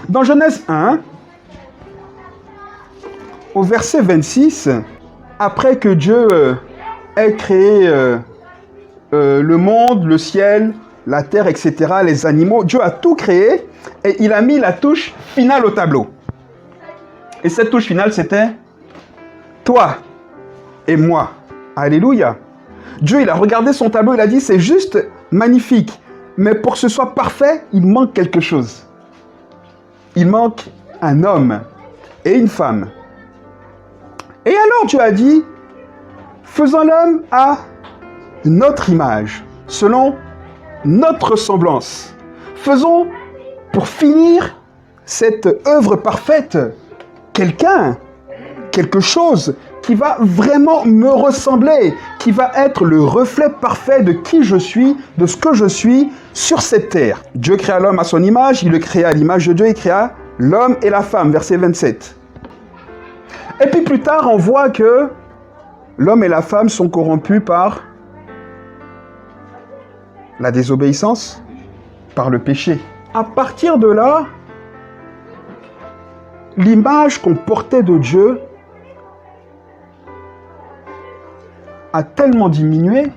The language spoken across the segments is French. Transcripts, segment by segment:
Dans Genèse 1, au verset 26, après que Dieu ait créé le monde, le ciel, la terre, etc., les animaux, Dieu a tout créé et il a mis la touche finale au tableau. Et cette touche finale, c'était toi et moi. Alléluia. Dieu, il a regardé son tableau, il a dit, c'est juste magnifique. Mais pour que ce soit parfait, il manque quelque chose. Il manque un homme et une femme. Et alors Dieu a dit, faisons l'homme à notre image, selon notre ressemblance. Faisons, pour finir cette œuvre parfaite, quelque chose qui va vraiment me ressembler, qui va être le reflet parfait de qui je suis, de ce que je suis sur cette terre. Dieu créa l'homme à son image, il le créa à l'image de Dieu, il créa l'homme et la femme, verset 27. Et puis plus tard, on voit que l'homme et la femme sont corrompus par la désobéissance, par le péché. À partir de là, l'image qu'on portait de Dieu a tellement diminué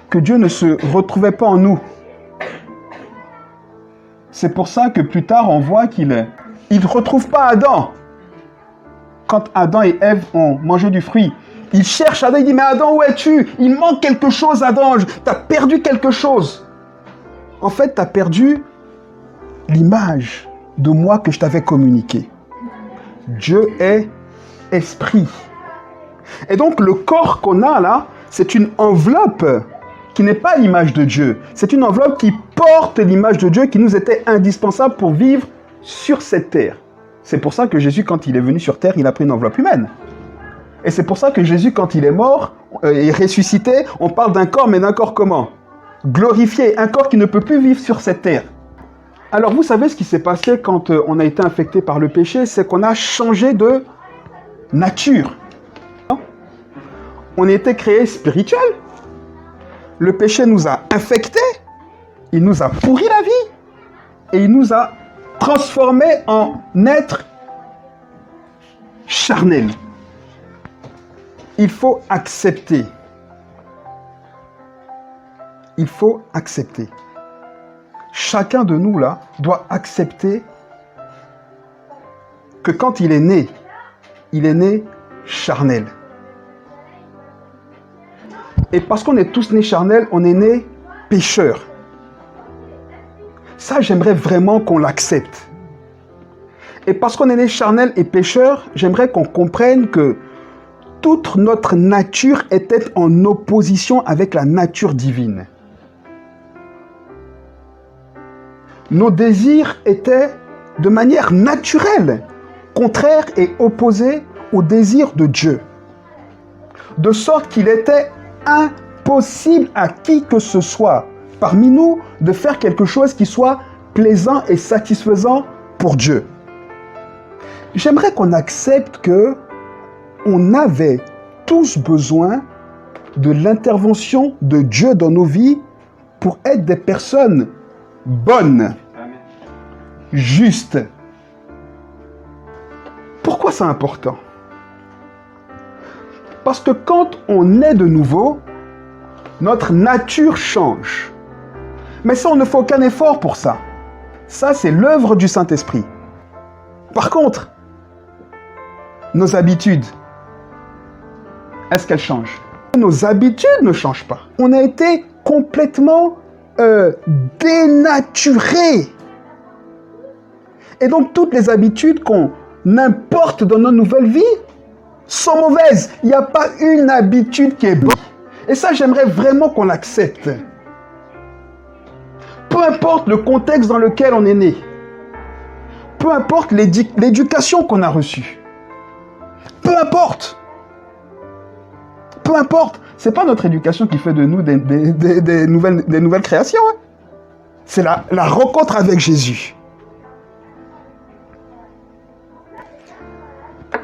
que Dieu ne se retrouvait pas en nous. C'est pour ça que plus tard, on voit qu'il ne retrouve pas Adam. Quand Adam et Ève ont mangé du fruit, il cherche Adam, il dit, mais Adam, où es-tu? Il manque quelque chose, Adam, tu as perdu quelque chose. En fait, tu as perdu l'image de moi que je t'avais communiquée. Dieu est esprit. Et donc, le corps qu'on a là, c'est une enveloppe qui n'est pas l'image de Dieu. C'est une enveloppe qui porte l'image de Dieu qui nous était indispensable pour vivre sur cette terre. C'est pour ça que Jésus, quand il est venu sur terre, il a pris une enveloppe humaine. Et c'est pour ça que Jésus, quand il est mort et ressuscité, on parle d'un corps, mais d'un corps comment? Glorifié, un corps qui ne peut plus vivre sur cette terre. Alors, vous savez ce qui s'est passé quand on a été infecté par le péché, c'est qu'on a changé de nature. On était créé spirituel. Le péché nous a infectés, il nous a pourri la vie et il nous a transformés en êtres charnels. Il faut accepter. Il faut accepter. Chacun de nous, là, doit accepter que quand il est né charnel. Et parce qu'on est tous nés charnels, on est nés pécheurs. Ça, j'aimerais vraiment qu'on l'accepte. Et parce qu'on est nés charnels et pécheurs, j'aimerais qu'on comprenne que toute notre nature était en opposition avec la nature divine. Nos désirs étaient de manière naturelle, contraires et opposés aux désirs de Dieu. De sorte qu'il était impossible à qui que ce soit parmi nous de faire quelque chose qui soit plaisant et satisfaisant pour Dieu. J'aimerais qu'on accepte que on avait tous besoin de l'intervention de Dieu dans nos vies pour être des personnes bonnes, justes. Pourquoi c'est important? Parce que quand on est de nouveau, notre nature change. Mais ça, on ne fait aucun effort pour ça. Ça, c'est l'œuvre du Saint-Esprit. Par contre, nos habitudes, est-ce qu'elles changent? Nos habitudes ne changent pas. On a été complètement dénaturés. Et donc, toutes les habitudes qu'on importe dans nos nouvelles vies sont mauvaises. Il n'y a pas une habitude qui est bonne. Et ça, j'aimerais vraiment qu'on l'accepte. Peu importe le contexte dans lequel on est né. Peu importe l'éducation qu'on a reçue. Peu importe. Peu importe. Ce n'est pas notre éducation qui fait de nous des nouvelles créations. Hein. C'est la rencontre avec Jésus.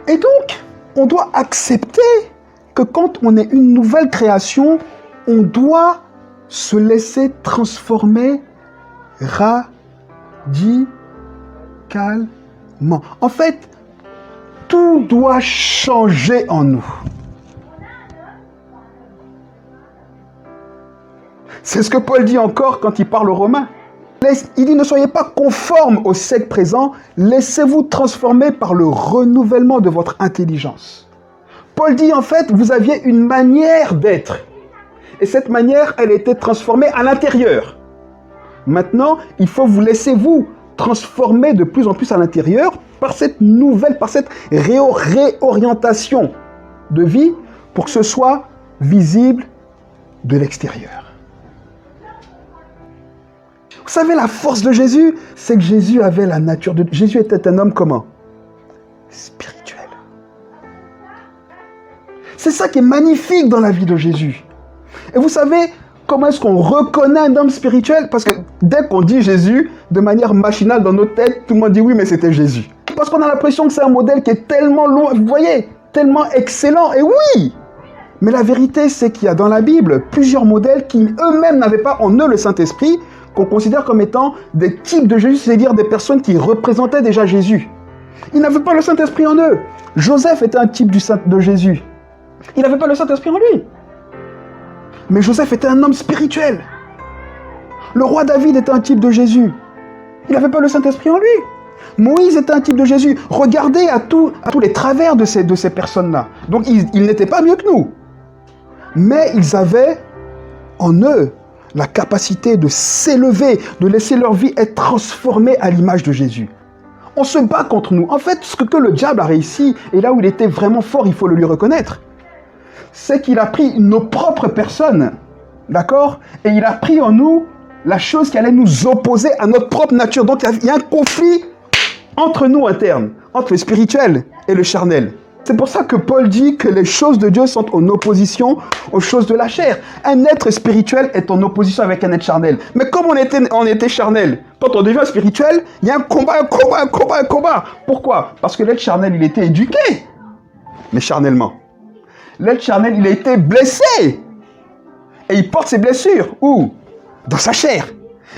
Et donc, on doit accepter que quand on est une nouvelle création, on doit se laisser transformer radicalement. En fait, tout doit changer en nous. C'est ce que Paul dit encore quand il parle aux Romains. Il dit, ne soyez pas conformes au siècle présent, laissez-vous transformer par le renouvellement de votre intelligence. Paul dit, en fait, vous aviez une manière d'être. Et cette manière, elle était transformée à l'intérieur. Maintenant, il faut vous laisser vous transformer de plus en plus à l'intérieur par cette nouvelle, par cette réorientation de vie pour que ce soit visible de l'extérieur. Vous savez, la force de Jésus, c'est que Jésus avait la nature de... Jésus était un homme comment? Spirituel. C'est ça qui est magnifique dans la vie de Jésus. Et vous savez comment est-ce qu'on reconnaît un homme spirituel? Parce que dès qu'on dit Jésus, de manière machinale dans nos têtes, tout le monde dit oui, mais c'était Jésus. Parce qu'on a l'impression que c'est un modèle qui est tellement loin, vous voyez, tellement excellent. Et oui! Mais la vérité, c'est qu'il y a dans la Bible plusieurs modèles qui eux-mêmes n'avaient pas en eux le Saint-Esprit, qu'on considère comme étant des types de Jésus, c'est-à-dire des personnes qui représentaient déjà Jésus. Ils n'avaient pas le Saint-Esprit en eux. Joseph était un type de Jésus. Il n'avait pas le Saint-Esprit en lui. Mais Joseph était un homme spirituel. Le roi David était un type de Jésus. Il n'avait pas le Saint-Esprit en lui. Moïse était un type de Jésus. Regardez à tous les travers de ces personnes-là. Donc ils n'étaient pas mieux que nous. Mais ils avaient en eux la capacité de s'élever, de laisser leur vie être transformée à l'image de Jésus. On se bat contre nous. En fait, ce que le diable a réussi, et là où il était vraiment fort, il faut le lui reconnaître, c'est qu'il a pris nos propres personnes, d'accord? Et il a pris en nous la chose qui allait nous opposer à notre propre nature. Donc il y a un conflit entre nous interne, entre le spirituel et le charnel. C'est pour ça que Paul dit que les choses de Dieu sont en opposition aux choses de la chair. Un être spirituel est en opposition avec un être charnel. Mais comme on était charnel, quand on devient spirituel, il y a un combat. Pourquoi? Parce que l'être charnel, il était éduqué, mais charnellement. L'être charnel, il a été blessé. Et il porte ses blessures. Où? Dans sa chair.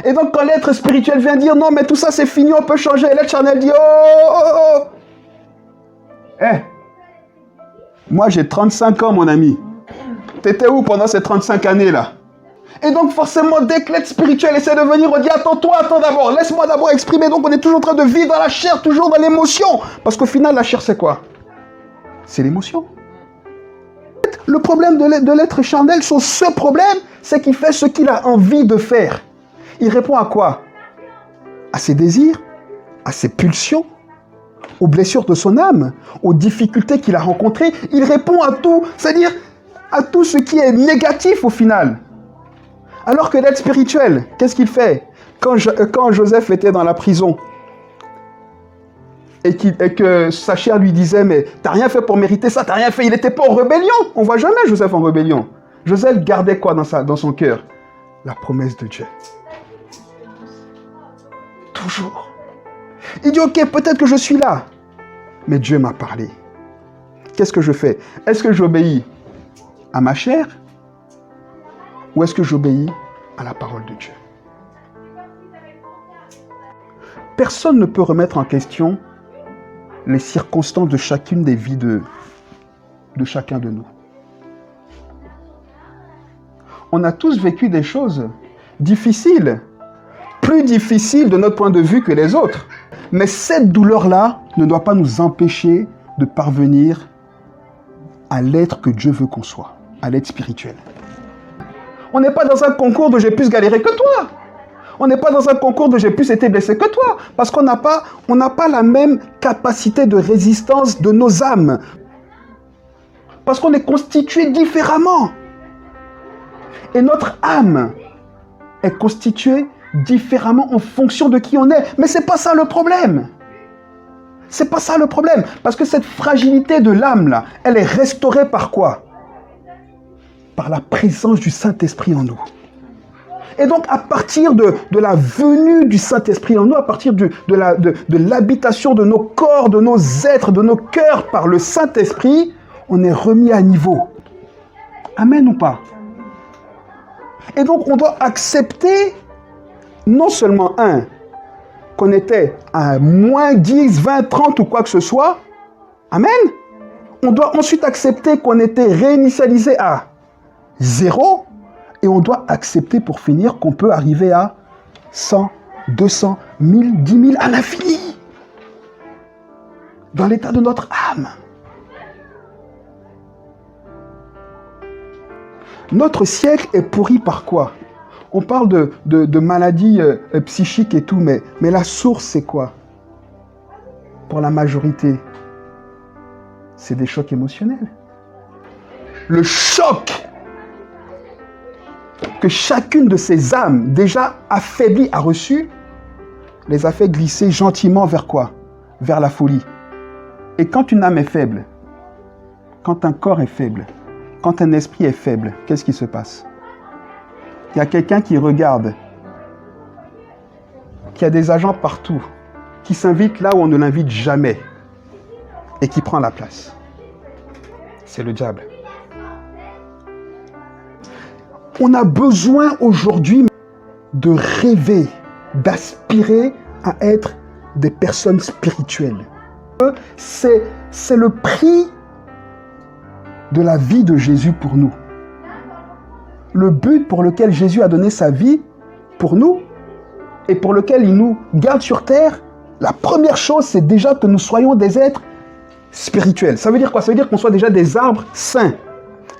Et donc quand l'être spirituel vient dire non, mais tout ça c'est fini, on peut changer. L'être charnel dit oh. Moi j'ai 35 ans mon ami. T'étais où pendant ces 35 années-là? Et donc forcément, dès que l'être spirituel essaie de venir, on dit attends d'abord, laisse-moi d'abord exprimer. Donc on est toujours en train de vivre dans la chair, toujours dans l'émotion. Parce qu'au final, la chair c'est quoi? C'est l'émotion. Le problème de l'être charnel, son seul problème, c'est qu'il fait ce qu'il a envie de faire. Il répond à quoi? À ses désirs, à ses pulsions, aux blessures de son âme, aux difficultés qu'il a rencontrées. Il répond à tout, c'est-à-dire à tout ce qui est négatif au final. Alors que l'être spirituel, qu'est-ce qu'il fait? Quand Joseph était dans la prison, et que sa chair lui disait, mais t'as rien fait pour mériter ça, t'as rien fait, il n'était pas en rébellion. On voit jamais Joseph en rébellion. Joseph gardait quoi dans son cœur? La promesse de Dieu. Toujours. Il dit, ok, peut-être que je suis là, mais Dieu m'a parlé. Qu'est-ce que je fais? Est-ce que j'obéis à ma chair ou est-ce que j'obéis à la parole de Dieu? Personne ne peut remettre en question les circonstances de chacune des vies de chacun de nous. On a tous vécu des choses difficiles, plus difficiles de notre point de vue que les autres. Mais cette douleur-là ne doit pas nous empêcher de parvenir à l'être que Dieu veut qu'on soit, à l'être spirituel. On n'est pas dans un concours de j'ai plus galéré que toi. On n'est pas dans un concours de j'ai plus été blessé que toi. Parce qu'on n'a pas la même capacité de résistance de nos âmes. Parce qu'on est constitué différemment. Et notre âme est constituée différemment en fonction de qui on est. Mais ce n'est pas ça le problème. C'est pas ça le problème. Parce que cette fragilité de l'âme, là, elle est restaurée par quoi? Par la présence du Saint-Esprit en nous. Et donc, à partir de la venue du Saint-Esprit en nous, à partir de l'habitation de nos corps, de nos êtres, de nos cœurs par le Saint-Esprit, on est remis à niveau. Amen ou pas? Et donc, on doit accepter, non seulement qu'on était à moins 10, 20, 30 ou quoi que ce soit, amen, on doit ensuite accepter qu'on était réinitialisé à 0 et on doit accepter pour finir qu'on peut arriver à 100, 200, 1000, 10 000 à l'infini dans l'état de notre âme. Notre siècle est pourri par quoi? On parle de maladies psychiques et tout, mais la source, c'est quoi? Pour la majorité, c'est des chocs émotionnels. Le choc que chacune de ces âmes déjà affaiblies a reçu, les a fait glisser gentiment vers quoi? Vers la folie. Et quand une âme est faible, quand un corps est faible, quand un esprit est faible, qu'est-ce qui se passe? Il y a quelqu'un qui regarde, qui a des agents partout, qui s'invite là où on ne l'invite jamais et qui prend la place. C'est le diable. On a besoin aujourd'hui de rêver, d'aspirer à être des personnes spirituelles. C'est le prix de la vie de Jésus pour nous. Le but pour lequel Jésus a donné sa vie pour nous et pour lequel il nous garde sur terre, la première chose, c'est déjà que nous soyons des êtres spirituels. Ça veut dire quoi? Ça veut dire qu'on soit déjà des arbres sains,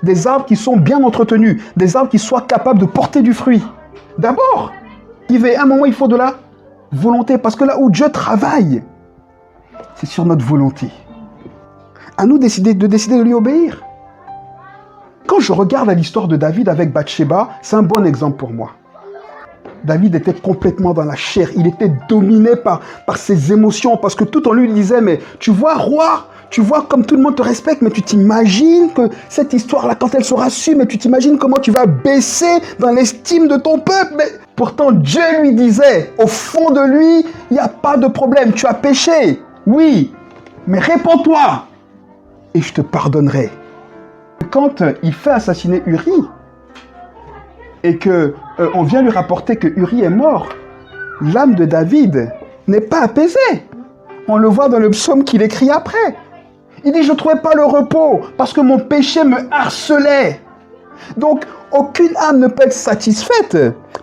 des arbres qui sont bien entretenus, des arbres qui soient capables de porter du fruit. D'abord, à un moment, il faut de la volonté, parce que là où Dieu travaille, c'est sur notre volonté. À nous de décider de lui obéir. Quand je regarde l'histoire de David avec Bathsheba, c'est un bon exemple pour moi. David était complètement dans la chair. Il était dominé par ses émotions, parce que tout en lui disait, mais tu vois, roi, tu vois comme tout le monde te respecte, mais tu t'imagines que cette histoire-là, quand elle sera su, mais tu t'imagines comment tu vas baisser dans l'estime de ton peuple. Mais pourtant, Dieu lui disait, au fond de lui, il n'y a pas de problème, tu as péché. Oui, mais réponds-toi et je te pardonnerai. Quand il fait assassiner Uri et qu'on vient lui rapporter que Uri est mort, l'âme de David n'est pas apaisée. On le voit dans le psaume qu'il écrit après. Il dit, je ne trouvais pas le repos parce que mon péché me harcelait. Donc, aucune âme ne peut être satisfaite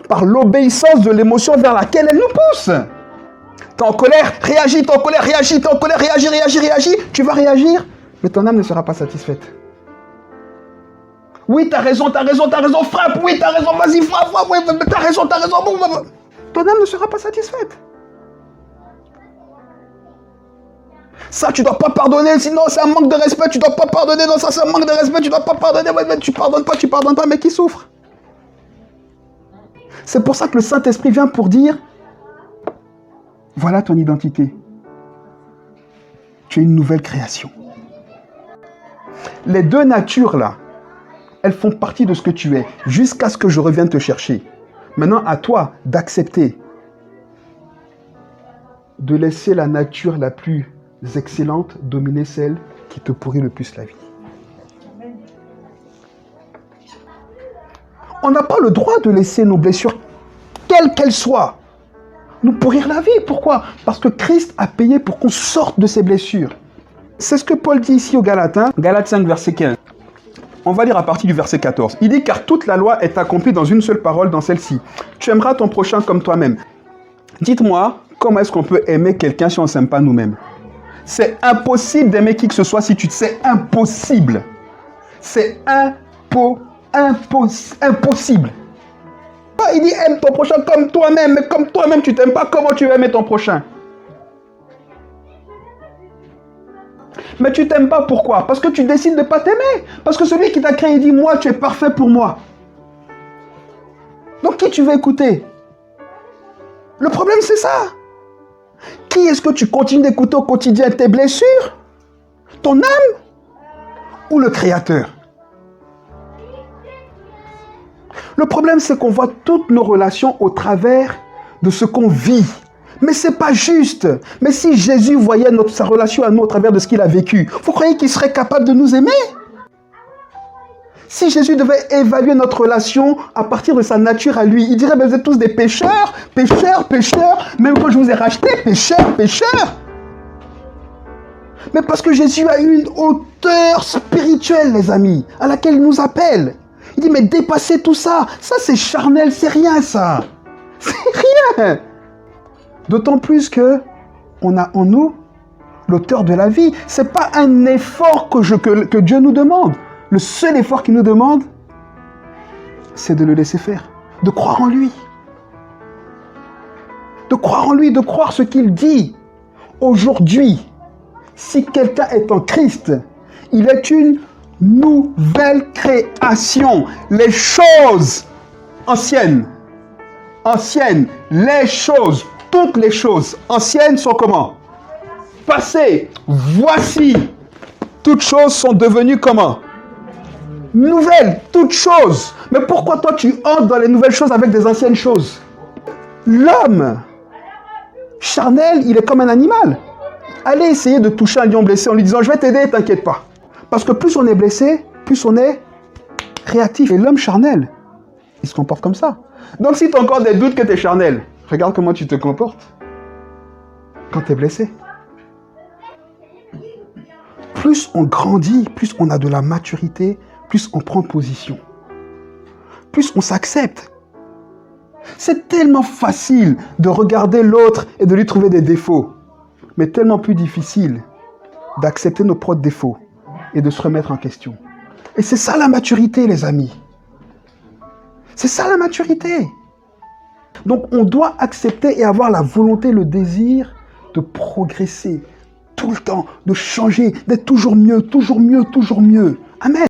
par l'obéissance de l'émotion vers laquelle elle nous pousse. T'es en colère, réagis, t'es en colère, réagis, t'es en colère, réagis. Tu vas réagir, mais ton âme ne sera pas satisfaite. Oui, t'as raison, frappe, oui, t'as raison, vas-y, frappe, oui, t'as raison, bon. Ton âme ne sera pas satisfaite. Ça, tu dois pas pardonner, sinon c'est un manque de respect, tu dois pas pardonner, non, ça c'est un manque de respect, tu dois pas pardonner, tu pardonnes pas, mais qui souffre? C'est pour ça que le Saint-Esprit vient pour dire, voilà ton identité. Tu es une nouvelle création. Les deux natures là, elles font partie de ce que tu es, jusqu'à ce que je revienne te chercher. Maintenant, à toi d'accepter de laisser la nature la plus excellente dominer celle qui te pourrit le plus la vie. On n'a pas le droit de laisser nos blessures, quelles qu'elles soient, nous pourrir la vie. Pourquoi? Parce que Christ a payé pour qu'on sorte de ces blessures. C'est ce que Paul dit ici aux Galates, Galates 5, verset 15. On va lire à partir du verset 14. Il dit, car toute la loi est accomplie dans une seule parole, dans celle-ci. Tu aimeras ton prochain comme toi-même. Dites-moi, comment est-ce qu'on peut aimer quelqu'un si on ne s'aime pas nous-mêmes? C'est impossible d'aimer qui que ce soit si tu te sais impossible. C'est impossible. Il dit, aime ton prochain comme toi-même, mais comme toi-même tu t'aimes pas, comment tu vas aimer ton prochain? Mais tu t'aimes pas, pourquoi? Parce que tu décides de ne pas t'aimer. Parce que celui qui t'a créé dit, moi, tu es parfait pour moi. Donc qui tu veux écouter? Le problème, c'est ça. Qui est-ce que tu continues d'écouter au quotidien? Tes blessures? Ton âme? Ou le Créateur? Le problème, c'est qu'on voit toutes nos relations au travers de ce qu'on vit. Mais ce n'est pas juste. Mais si Jésus voyait sa relation à nous au travers de ce qu'il a vécu, vous croyez qu'il serait capable de nous aimer? Si Jésus devait évaluer notre relation à partir de sa nature à lui, il dirait, mais vous êtes tous des pécheurs, pécheurs, pécheurs, même quand je vous ai racheté, pécheurs, pécheurs. Mais parce que Jésus a une hauteur spirituelle, les amis, à laquelle il nous appelle. Il dit, mais dépassez tout ça. Ça, c'est charnel, c'est rien, ça. C'est rien. D'autant plus que on a en nous l'auteur de la vie. Ce n'est pas un effort que Dieu nous demande. Le seul effort qu'il nous demande, c'est de le laisser faire, de croire en lui. De croire en lui, de croire ce qu'il dit. Aujourd'hui, si quelqu'un est en Christ, il est une nouvelle création. Les choses anciennes, les choses, toutes les choses anciennes sont comment? Passées. Voici, toutes choses sont devenues comment? Nouvelles, toutes choses. Mais pourquoi toi tu entres dans les nouvelles choses avec des anciennes choses? L'homme charnel, il est comme un animal. Allez essayer de toucher un lion blessé en lui disant, je vais t'aider, t'inquiète pas. Parce que plus on est blessé, plus on est réactif. Et l'homme charnel, il se comporte comme ça. Donc si tu as encore des doutes que tu es charnel, regarde comment tu te comportes quand tu es blessé. Plus on grandit, plus on a de la maturité, plus on prend position. Plus on s'accepte. C'est tellement facile de regarder l'autre et de lui trouver des défauts. Mais tellement plus difficile d'accepter nos propres défauts et de se remettre en question. Et c'est ça la maturité, les amis. C'est ça la maturité. Donc on doit accepter et avoir la volonté, le désir de progresser tout le temps, de changer, d'être toujours mieux, toujours mieux, toujours mieux. Amen.